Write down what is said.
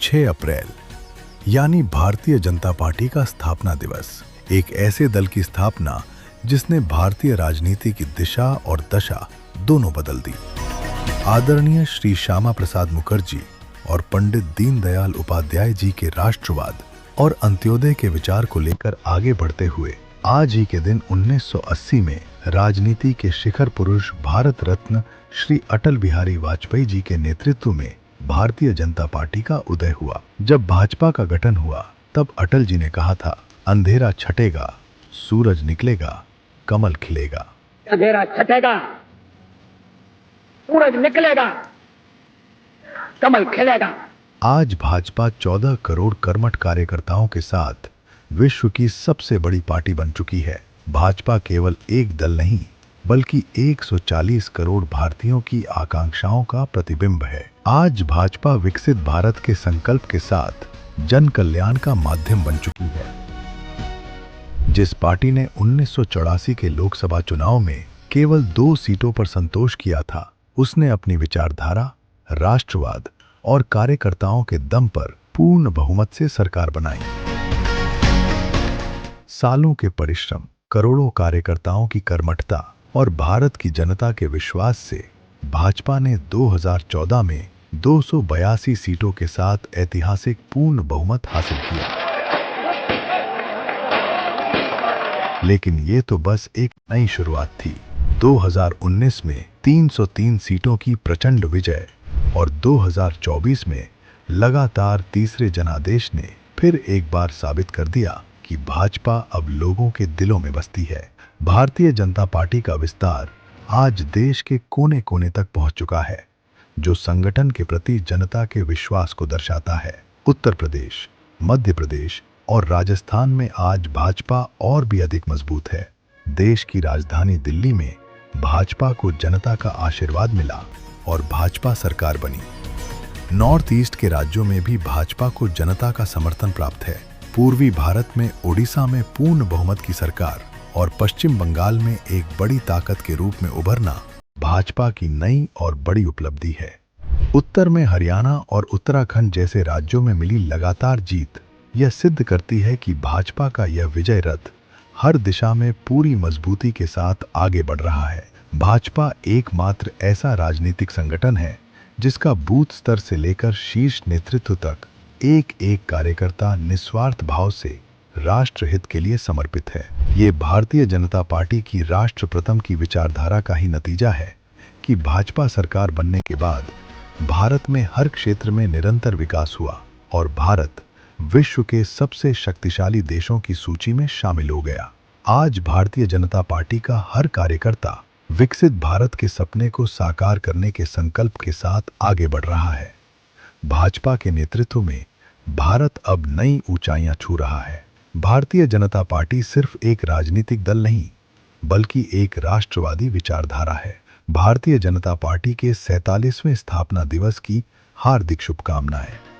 6 अप्रैल यानी भारतीय जनता पार्टी का स्थापना दिवस, एक ऐसे दल की स्थापना जिसने भारतीय राजनीति की दिशा और दशा दोनों बदल दी। आदरणीय श्री श्यामा प्रसाद मुखर्जी और पंडित दीनदयाल उपाध्याय जी के राष्ट्रवाद और अंत्योदय के विचार को लेकर आगे बढ़ते हुए आज ही के दिन 1980 में राजनीति के शिखर पुरुष भारत रत्न श्री अटल बिहारी वाजपेयी जी के नेतृत्व में भारतीय जनता पार्टी का उदय हुआ। जब भाजपा का गठन हुआ तब अटल जी ने कहा था, अंधेरा छटेगा, सूरज निकलेगा, कमल खिलेगा। अंधेरा छटेगा, सूरज निकलेगा, कमल खिलेगा। आज भाजपा 14 करोड़ कर्मठ कार्यकर्ताओं के साथ विश्व की सबसे बड़ी पार्टी बन चुकी है। भाजपा केवल एक दल नहीं बल्कि 140 करोड़ भारतीयों की आकांक्षाओं का प्रतिबिंब है। आज भाजपा विकसित भारत के संकल्प के साथ जन कल्याण का माध्यम बन चुकी है। जिस पार्टी ने 1984 के लोकसभा चुनाव में केवल 2 सीटों पर संतोष किया था, उसने अपनी विचारधारा, राष्ट्रवाद और कार्यकर्ताओं के दम पर पूर्ण बहुमत से सरकार बनाई। सालों के परिश्रम, करोड़ों कार्यकर्ताओं की कर्मठता और भारत की जनता के विश्वास से भाजपा ने 2014 में 282 सीटों के साथ ऐतिहासिक पूर्ण बहुमत हासिल किया। लेकिन ये तो बस एक नई शुरुआत थी। 2019 में 303 सीटों की प्रचंड विजय और 2024 में लगातार तीसरे जनादेश ने फिर एक बार साबित कर दिया कि भाजपा अब लोगों के दिलों में बसती है। भारतीय जनता पार्टी का विस्तार आज देश के कोने कोने तक पहुंच चुका है, जो संगठन के प्रति जनता के विश्वास को दर्शाता है। उत्तर प्रदेश, मध्य प्रदेश और राजस्थान में आज भाजपा और भी अधिक मजबूत है। देश की राजधानी दिल्ली में भाजपा को जनता का आशीर्वाद मिला और भाजपा सरकार बनी। नॉर्थ ईस्ट के राज्यों में भी भाजपा को जनता का समर्थन प्राप्त है। पूर्वी भारत में ओडिशा में पूर्ण बहुमत की सरकार और पश्चिम बंगाल में एक बड़ी ताकत के रूप में उभरना भाजपा की नई और बड़ी उपलब्धि है। उत्तर में हरियाणा और उत्तराखंड जैसे राज्यों में मिली लगातार जीत यह सिद्ध करती है कि भाजपा का यह विजय रथ हर दिशा में पूरी मजबूती के साथ आगे बढ़ रहा है। भाजपा एकमात्र ऐसा राजनीतिक संगठन है जिसका बूथ स्तर से लेकर शीर्ष नेतृत्व तक एक एक कार्यकर्ता निस्वार्थ भाव से राष्ट्र हित के लिए समर्पित है। ये भारतीय जनता पार्टी की राष्ट्र प्रथम की विचारधारा का ही नतीजा है कि भाजपा सरकार बनने के बाद भारत में हर क्षेत्र में निरंतर विकास हुआ और भारत विश्व के सबसे शक्तिशाली देशों की सूची में शामिल हो गया। आज भारतीय जनता पार्टी का हर कार्यकर्ता विकसित भारत के सपने को साकार करने के संकल्प के साथ आगे बढ़ रहा है। भाजपा के नेतृत्व में भारत अब नई ऊंचाइयां छू रहा है। भारतीय जनता पार्टी सिर्फ एक राजनीतिक दल नहीं बल्कि एक राष्ट्रवादी विचारधारा है। भारतीय जनता पार्टी के 47वें स्थापना दिवस की हार्दिक शुभकामनाएं।